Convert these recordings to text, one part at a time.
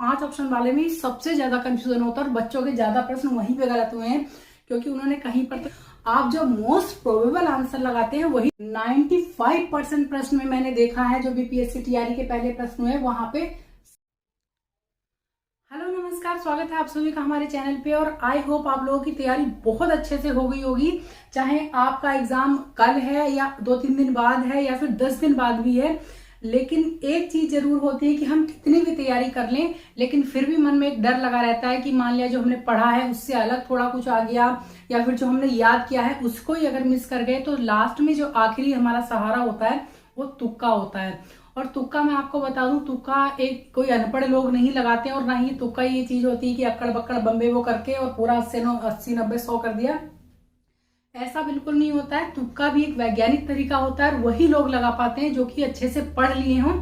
5 option वाले में सबसे ज्यादा कंफ्यूजन होता है और बच्चों के ज्यादा प्रश्न वहीं पे गलत हुए हैं, क्योंकि उन्होंने कहीं पर आप जो मोस्ट प्रोबेबल आंसर लगाते हैं वही 95% प्रश्न में मैंने देखा है, जो बीपीएससी टीआरई के पहले प्रश्न हुए वहां पे। हेलो नमस्कार, स्वागत है आप सभी का हमारे चैनल पे और आई होप आप लोगों की तैयारी बहुत अच्छे से हो गई होगी। चाहे आपका एग्जाम कल है या 2-3 दिन बाद है या फिर 10 दिन बाद भी है, लेकिन एक चीज जरूर होती है कि हम कितनी भी तैयारी कर लें लेकिन फिर भी मन में एक डर लगा रहता है कि मान लिया जो हमने पढ़ा है उससे अलग थोड़ा कुछ आ गया या फिर जो हमने याद किया है उसको ही अगर मिस कर गए तो लास्ट में जो आखिरी हमारा सहारा होता है वो तुक्का होता है। और तुक्का मैं आपको बता दूं, तुक्का एक कोई अनपढ़ लोग नहीं लगाते हैं और ना ही तुक्का ये चीज होती है कि अक्कड़ बक्कड़ बम्बे वो करके और पूरा 80-90-100 कर दिया। ऐसा बिल्कुल नहीं होता है। तुक्का भी एक वैज्ञानिक तरीका होता है और वही लोग लगा पाते हैं जो कि अच्छे से पढ़ लिए हों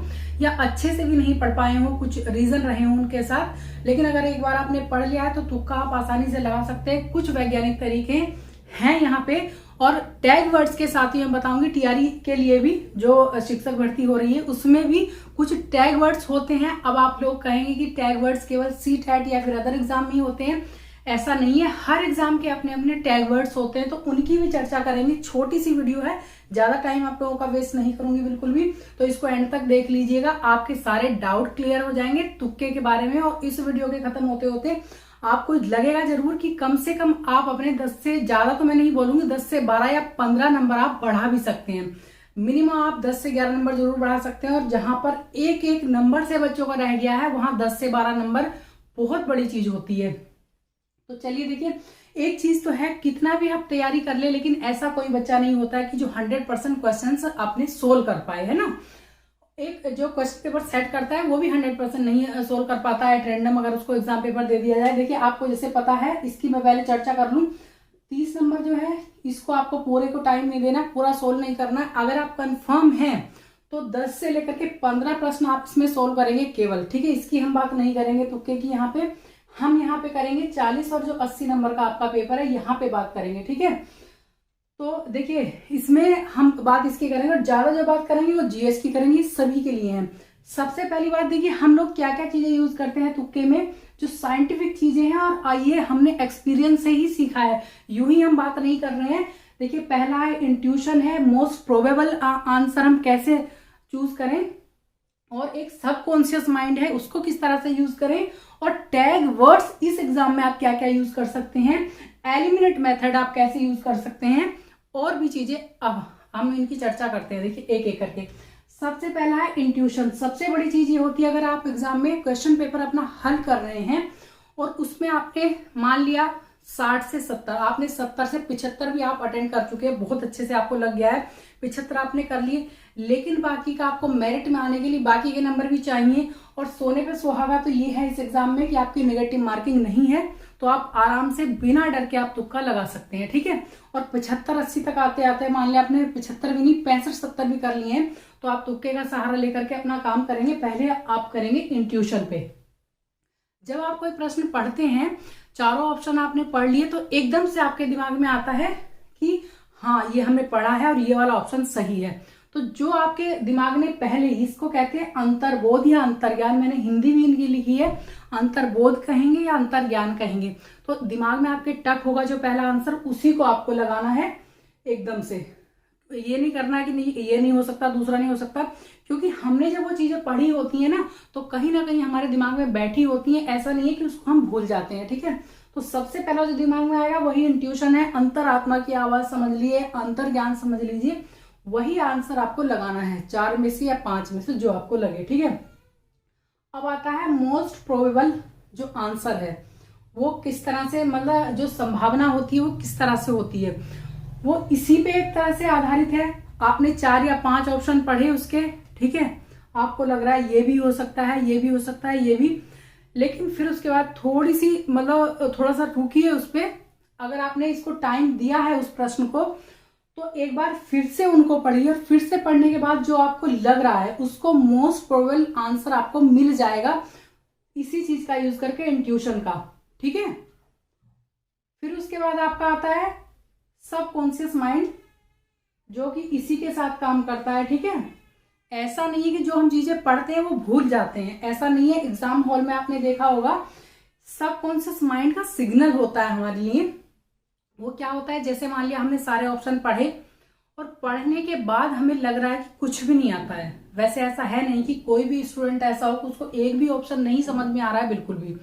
या अच्छे से भी नहीं पढ़ पाए हों, कुछ रीजन रहे हों उनके साथ। लेकिन अगर एक बार आपने पढ़ लिया है तो तुक्का आप आसानी से लगा सकते हैं। कुछ वैज्ञानिक तरीके हैं यहाँ पे और टैग वर्ड्स के साथ ही मैं बताऊंगी। टीआरई के लिए भी जो शिक्षक भर्ती हो रही है उसमें भी कुछ टैग वर्ड्स होते हैं। अब आप लोग कहेंगे कि टैग वर्ड्स केवल सीटेट या फिर अदर एग्जाम में ही होते हैं, ऐसा नहीं है। हर एग्जाम के अपने अपने टैग वर्ड्स होते हैं, तो उनकी भी चर्चा करेंगे। छोटी सी वीडियो है, ज्यादा टाइम आप लोगों का वेस्ट नहीं करूंगी बिल्कुल भी, तो इसको एंड तक देख लीजिएगा। आपके सारे डाउट क्लियर हो जाएंगे तुक्के के बारे में और इस वीडियो के खत्म होते होते आपको लगेगा जरूर कि कम से कम आप अपने 10 से ज्यादा तो मैं नहीं बोलूंगी, 10 से 12 या 15 नंबर आप बढ़ा भी सकते हैं। मिनिमम आप 10 से 11 नंबर जरूर बढ़ा सकते हैं और जहां पर एक एक नंबर से बच्चों का रह गया है वहां 10 से 12 नंबर बहुत बड़ी चीज होती है। तो चलिए देखिए, एक चीज तो है, कितना भी आप तैयारी कर ले लेकिन ऐसा कोई बच्चा नहीं होता है कि जो 100% क्वेश्चन आपने सोल्व कर पाए, है ना। एक जो क्वेश्चन पेपर सेट करता है वो भी 100% नहीं सोल्व कर पाता है। रैंडम अगर उसको एग्जाम पेपर दे दिया जाए, देखिए आपको जैसे पता है, इसकी मैं पहले चर्चा कर लूं। 30 नंबर जो है इसको आपको पूरे को टाइम नहीं देना, पूरा सोल्व नहीं करना। अगर आप कंफर्म हैं तो 10 से लेकर के 15 प्रश्न आप इसमें सोल्व करेंगे केवल, ठीक है। इसकी हम बात नहीं करेंगे तुक्के की, हम यहाँ पे करेंगे 40 और जो 80 नंबर का आपका पेपर है यहाँ पे बात करेंगे, ठीक है। तो देखिए इसमें हम बात इसकी करेंगे और ज्यादा जो बात करेंगे वो जीएस की करेंगे, सभी के लिए है। सबसे पहली बात देखिए, हम लोग क्या क्या चीजें यूज करते हैं तुक्के में, जो साइंटिफिक चीजें हैं और ये हमने एक्सपीरियंस से ही सीखा है, यूं ही हम बात नहीं कर रहे हैं। देखिए पहला है इंट्यूशन है, मोस्ट प्रोबेबल आंसर हम कैसे चूज करें, और एक सबकॉन्शियस माइंड है उसको किस तरह से यूज करें, और टैग वर्ड्स इस एग्जाम में आप क्या क्या यूज कर सकते हैं, एलिमिनेट मेथड आप कैसे यूज कर सकते हैं, और भी चीजें अब हम इनकी चर्चा करते हैं। देखिए एक एक करके। सबसे पहला है इंट्यूशन। सबसे बड़ी चीज ये होती है, अगर आप एग्जाम में क्वेश्चन पेपर अपना हल कर रहे हैं और उसमें आपने मान लिया 60 से 70, आपने 70 से 75 भी आप अटेंड कर चुके हैं, बहुत अच्छे से आपको लग गया है, 75 आपने कर लिए, लेकिन बाकी का आपको मेरिट में आने के लिए बाकी के नंबर भी चाहिए। और सोने पे सुहागा तो ये है इस एग्जाम में कि आपकी नेगेटिव मार्किंग नहीं है, तो आप आराम से बिना डर के आप तुक्का लगा सकते हैं, ठीक है। और 75-80 तक आते आते मान लिया आपने 75 भी नहीं 65-70 भी कर लिए हैं, तो आप तुक्के का सहारा लेकर के अपना काम करेंगे। पहले आप करेंगे इंट्यूशन पे। जब आप कोई प्रश्न पढ़ते हैं, चारों ऑप्शन आपने पढ़ लिए, तो एकदम से आपके दिमाग में आता है कि हाँ ये हमने पढ़ा है और ये वाला ऑप्शन सही है। तो जो आपके दिमाग ने पहले, इसको कहते हैं अंतर्बोध या अंतर्ज्ञान, मैंने हिंदी भी इनकी लिखी है, अंतर्बोध कहेंगे या अंतर्ज्ञान कहेंगे। तो दिमाग में आपके टक होगा जो पहला आंसर, उसी को आपको लगाना है एकदम से। ये नहीं करना है कि नहीं ये नहीं हो सकता, दूसरा नहीं हो सकता, क्योंकि हमने जब वो चीजें पढ़ी होती है ना तो कहीं ना कहीं हमारे दिमाग में बैठी होती है, ऐसा नहीं है कि उसको हम भूल जाते हैं, ठीक है। तो सबसे पहला जो दिमाग में आएगा वही इंट्यूशन है, अंतरात्मा की आवाज समझ लिए, अंतर्ज्ञान समझ लीजिए, वही आंसर आपको लगाना है 4 में से या 5 में से जो आपको लगे, ठीक है। अब आता है मोस्ट प्रोबेबल जो आंसर है वो किस तरह से, मतलब जो संभावना होती है वो किस तरह से होती है, वो इसी पे एक तरह से आधारित है। आपने 4 या 5 ऑप्शन पढ़े उसके, ठीक है, आपको लग रहा है ये भी हो सकता है, ये भी हो सकता है, ये भी, लेकिन फिर उसके बाद थोड़ी सी मतलब थोड़ा सा रुकिए उस पर। अगर आपने इसको टाइम दिया है उस प्रश्न को, तो एक बार फिर से उनको पढ़िए और फिर से पढ़ने के बाद जो आपको लग रहा है उसको मोस्ट प्रोबेबल आंसर आपको मिल जाएगा इसी चीज का यूज करके, इंट्यूशन का, ठीक है। फिर उसके बाद आपका आता है सबकॉन्शियस माइंड, जो कि इसी के साथ काम करता है, ठीक है। ऐसा नहीं है कि जो हम चीजें पढ़ते हैं वो भूल जाते हैं, ऐसा नहीं है। एग्जाम हॉल में आपने देखा होगा सबकॉन्शियस माइंड का सिग्नल होता है हमारे लिए। वो क्या होता है, जैसे मान लिया हमने सारे ऑप्शन पढ़े और पढ़ने के बाद हमें लग रहा है कि कुछ भी नहीं आता है। वैसे ऐसा है नहीं कि कोई भी स्टूडेंट ऐसा हो कि उसको एक भी ऑप्शन नहीं समझ में आ रहा है, बिल्कुल भी।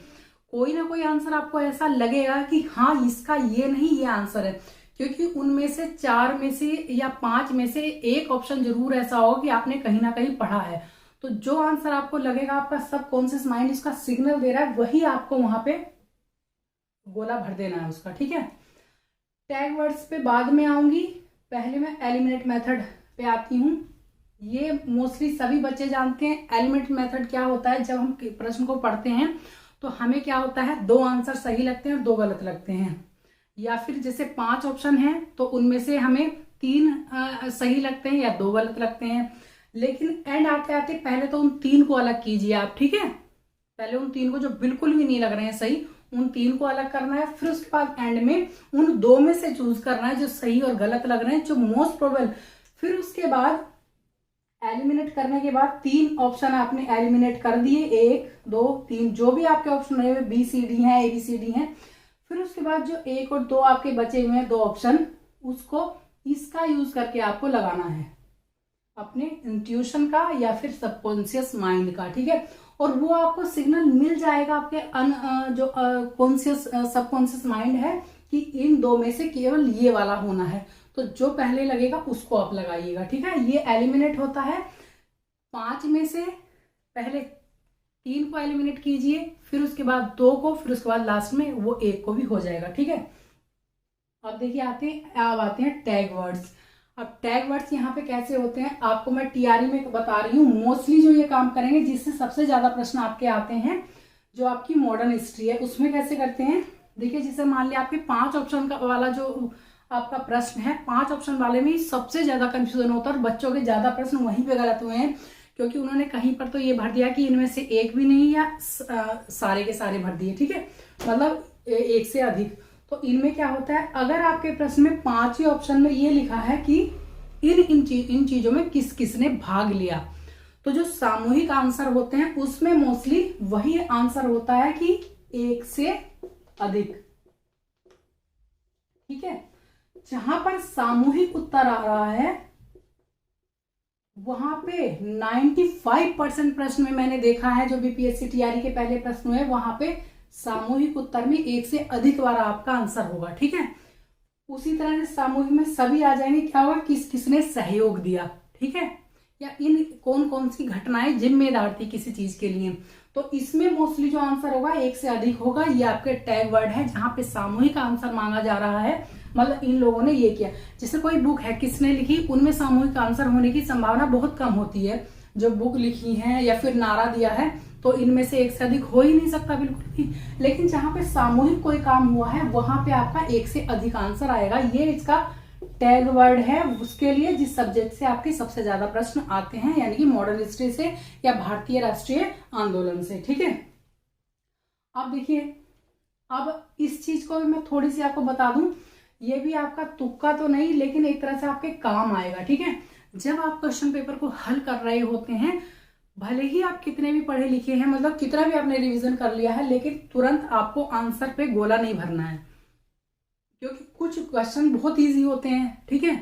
कोई ना कोई आंसर आपको ऐसा लगेगा कि हाँ इसका ये नहीं ये आंसर है, क्योंकि उनमें से 4 में से या 5 में से एक ऑप्शन जरूर ऐसा होगा कि आपने कहीं ना कहीं पढ़ा है। तो जो आंसर आपको लगेगा आपका सबकॉन्शियस माइंड इसका सिग्नल दे रहा है, वही आपको वहां पे गोला भर देना है उसका, ठीक है। टैग वर्ड्स पे बाद में आऊंगी, पहले मैं एलिमिनेट मेथड पे आती हूँ। ये मोस्टली सभी बच्चे जानते हैं। एलिमिनेट मेथड क्या होता है, जब हम प्रश्न को पढ़ते हैं तो हमें क्या होता है, 2 आंसर सही लगते हैं और 2 गलत लगते हैं, या फिर जैसे 5 ऑप्शन हैं तो उनमें से हमें 3 सही लगते हैं या 2 गलत लगते हैं। लेकिन एंड आते आते पहले तो उन 3 को अलग कीजिए आप, ठीक है। पहले उन 3 को जो बिल्कुल भी नहीं लग रहे हैं सही, उन 3 को अलग करना है। फिर उसके बाद एंड में उन 2 में से चूज करना है जो सही और गलत लग रहे हैं, जो मोस्ट प्रोबेबल। फिर उसके बाद एलिमिनेट करने के बाद 3 ऑप्शन आपने एलिमिनेट कर दिए, 1 2 3 जो भी आपके ऑप्शन रहे हुए BCD हैं, ABCD हैं। फिर उसके बाद जो 1 और 2 आपके बचे हुए हैं 2 ऑप्शन, उसको इसका यूज करके आपको लगाना है, अपने इंट्यूशन का या फिर सबकॉन्शियस माइंड का, ठीक है। और वो आपको सिग्नल मिल जाएगा आपके जो कॉन्शियस सबकॉन्शियस माइंड है कि इन 2 में से केवल ये वाला होना है। तो जो पहले लगेगा उसको आप लगाइएगा, ठीक है। ये एलिमिनेट होता है 5 में से, पहले 3 को एलिमिनेट कीजिए, फिर उसके बाद 2 को, फिर उसके बाद लास्ट में वो 1 को भी हो जाएगा, ठीक है। अब देखिए अब आते हैं टैग वर्ड्स। अब टैग वर्ड्स यहाँ पे कैसे होते हैं आपको मैं TRE में बता रही हूँ। मोस्टली जो ये काम करेंगे, जिससे सबसे ज्यादा प्रश्न आपके आते हैं, जो आपकी मॉडर्न हिस्ट्री है, उसमें कैसे करते हैं। देखिए जैसे मान लिया आपके 5 ऑप्शन का वाला जो आपका प्रश्न है, 5 ऑप्शन वाले में सबसे ज्यादा कंफ्यूजन होता है और बच्चों के ज्यादा प्रश्न वहीं पे गलत हुए हैं, क्योंकि उन्होंने कहीं पर तो ये भर दिया कि इनमें से एक भी नहीं या सारे के सारे भर दिए, ठीक है, मतलब 1 से अधिक। तो इनमें क्या होता है, अगर आपके प्रश्न में 5 ही ऑप्शन में ये लिखा है कि इन चीजों में किस किसने भाग लिया, तो जो सामूहिक आंसर होते हैं उसमें मोस्टली वही आंसर होता है कि 1 से अधिक, ठीक है। जहां पर सामूहिक उत्तर आ रहा है वहां पे 95% प्रश्न में मैंने देखा है, जो BPSC TRE के पहले प्रश्न हुए, वहां पे सामूहिक उत्तर में 1 से अधिक बार आपका आंसर होगा, ठीक है। उसी तरह से सामूहिक में सभी आ जाएंगे, क्या होगा, किस किसने सहयोग दिया, ठीक है, या इन कौन कौन सी घटनाएं जिम्मेदार थी किसी चीज के लिए। तो इसमें मोस्टली जो आंसर होगा 1 से अधिक होगा। ये आपके टैग वर्ड है जहां पे सामूहिक आंसर मांगा जा रहा है, मतलब इन लोगों ने ये किया। जैसे कोई बुक है किसने लिखी, उनमें सामूहिक आंसर होने की संभावना बहुत कम होती है। जो बुक लिखी है या फिर नारा दिया है तो इनमें से 1 से अधिक हो ही नहीं सकता बिल्कुल भी। लेकिन जहां पे सामूहिक कोई काम हुआ है वहां पे आपका 1 से अधिक आंसर आएगा। ये इसका टैग वर्ड है उसके लिए जिस सब्जेक्ट से आपके सबसे ज्यादा प्रश्न आते हैं, यानी कि मॉडर्न हिस्ट्री से या भारतीय राष्ट्रीय आंदोलन से, ठीक है। अब देखिए, अब इस चीज को भी मैं थोड़ी सी आपको बता दूं, ये भी आपका तुक्का तो नहीं लेकिन एक तरह से आपके काम आएगा, ठीक है। जब आप क्वेश्चन पेपर को हल कर रहे होते हैं, भले ही आप कितने भी पढ़े लिखे हैं, मतलब कितना भी आपने रिवीजन कर लिया है, लेकिन तुरंत आपको आंसर पे गोला नहीं भरना है, क्योंकि कुछ क्वेश्चन बहुत इजी होते हैं, ठीक है,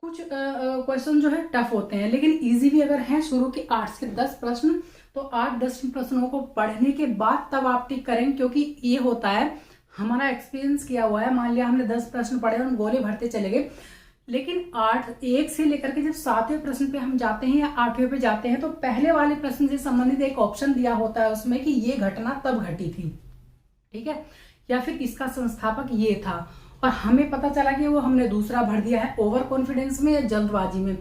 कुछ क्वेश्चन जो है टफ होते हैं, लेकिन इजी भी अगर हैं। शुरू के 8 से 10 प्रश्न, तो 8-10 प्रश्नों को पढ़ने के बाद तब आप टिक करें, क्योंकि ये होता है, हमारा एक्सपीरियंस किया हुआ है। मान लिया हमने 10 प्रश्न पढ़े और हम गोले भरते चले गए, लेकिन 1 से लेकर के जब 7वें प्रश्न पे हम जाते हैं या 8वें पे जाते हैं, तो पहले वाले प्रश्न से संबंधित एक ऑप्शन दिया होता है उसमें कि ये घटना तब घटी थी, ठीक है, या फिर इसका संस्थापक ये था, और हमें पता चला कि वो हमने दूसरा भर दिया है ओवर कॉन्फिडेंस में या जल्दबाजी में।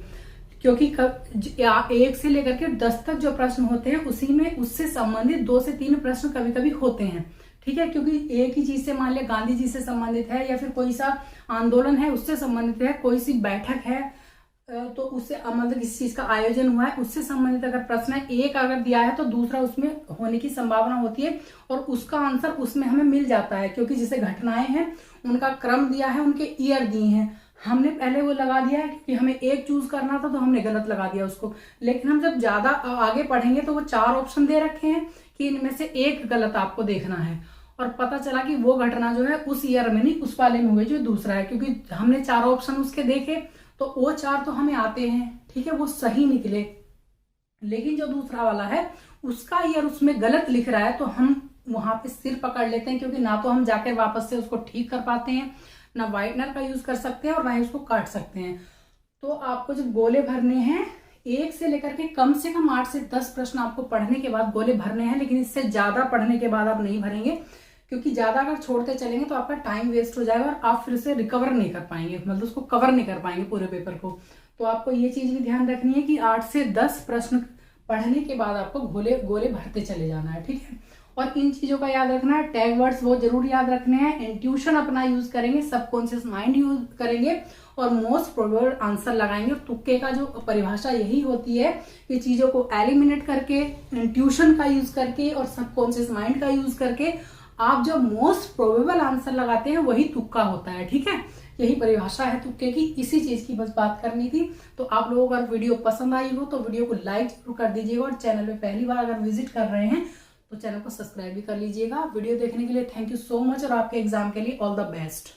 क्योंकि 1 से लेकर के 10 तक जो प्रश्न होते हैं उसी में उससे संबंधित 2 से 3 प्रश्न कभी कभी होते हैं, ठीक है, क्योंकि एक ही चीज से, मान लिया गांधी जी से संबंधित है या फिर कोई सा आंदोलन है उससे संबंधित है, कोई सी बैठक है तो उससे मतलब किसी चीज का आयोजन हुआ है उससे संबंधित अगर प्रश्न है, एक अगर दिया है तो दूसरा उसमें होने की संभावना होती है और उसका आंसर उसमें हमें मिल जाता है, क्योंकि जैसे घटनाएं हैं उनका क्रम दिया है, उनके ईयर दिए हैं। हमने पहले वो लगा दिया है क्योंकि हमें एक चूज करना था तो हमने गलत लगा दिया उसको। लेकिन हम जब ज्यादा आगे पढ़ेंगे तो वो 4 ऑप्शन दे रखे हैं कि इनमें से एक गलत आपको देखना है, और पता चला कि वो घटना जो है उस ईयर में नहीं उस वाले में हुई जो दूसरा है, क्योंकि हमने 4 ऑप्शन उसके देखे तो वो 4 तो हमें आते हैं, ठीक है, वो सही निकले। लेकिन जो दूसरा वाला है उसका ईयर उसमें गलत लिख रहा है तो हम वहां पे सिर पकड़ लेते हैं, क्योंकि ना तो हम जाकर वापस से उसको ठीक कर पाते हैं, ना वाइटनर का यूज कर सकते हैं और ना ही उसको काट सकते हैं। तो आपको जब गोले भरने हैं 1 से लेकर के कम से कम 8 से 10 प्रश्न आपको पढ़ने के बाद गोले भरने हैं, लेकिन इससे ज्यादा पढ़ने के बाद आप नहीं भरेंगे, क्योंकि ज्यादा अगर छोड़ते चलेंगे तो आपका टाइम वेस्ट हो जाएगा और आप फिर से रिकवर नहीं कर पाएंगे, मतलब उसको कवर नहीं कर पाएंगे पूरे पेपर को। तो आपको ये चीज भी ध्यान रखनी है कि 8 से 10 प्रश्न पढ़ने के बाद आपको गोले भरते चले जाना है, ठीक है। और इन चीजों का याद रखना है, टैग वर्ड्स वो जरूर याद रखने हैं, इंट्यूशन अपना यूज करेंगे, सबकॉन्शियस माइंड यूज करेंगे और मोस्ट प्रोबेबल आंसर लगाएंगे। और तुक्के का जो परिभाषा यही होती है कि चीजों को एलिमिनेट करके, इंट्यूशन का यूज करके और सबकॉन्शियस माइंड का यूज करके आप जो मोस्ट प्रोबेबल आंसर लगाते हैं वही तुक्का होता है, ठीक है। यही परिभाषा है तुक्के की, इसी चीज की बस बात करनी थी। तो आप लोगों को अगर वीडियो पसंद आई हो तो वीडियो को लाइक जरूर कर दीजिएगा, और चैनल पे पहली बार अगर विजिट कर रहे हैं तो चैनल को सब्सक्राइब भी कर लीजिएगा। वीडियो देखने के लिए थैंक यू सो मच, और आपके एग्जाम के लिए ऑल द बेस्ट।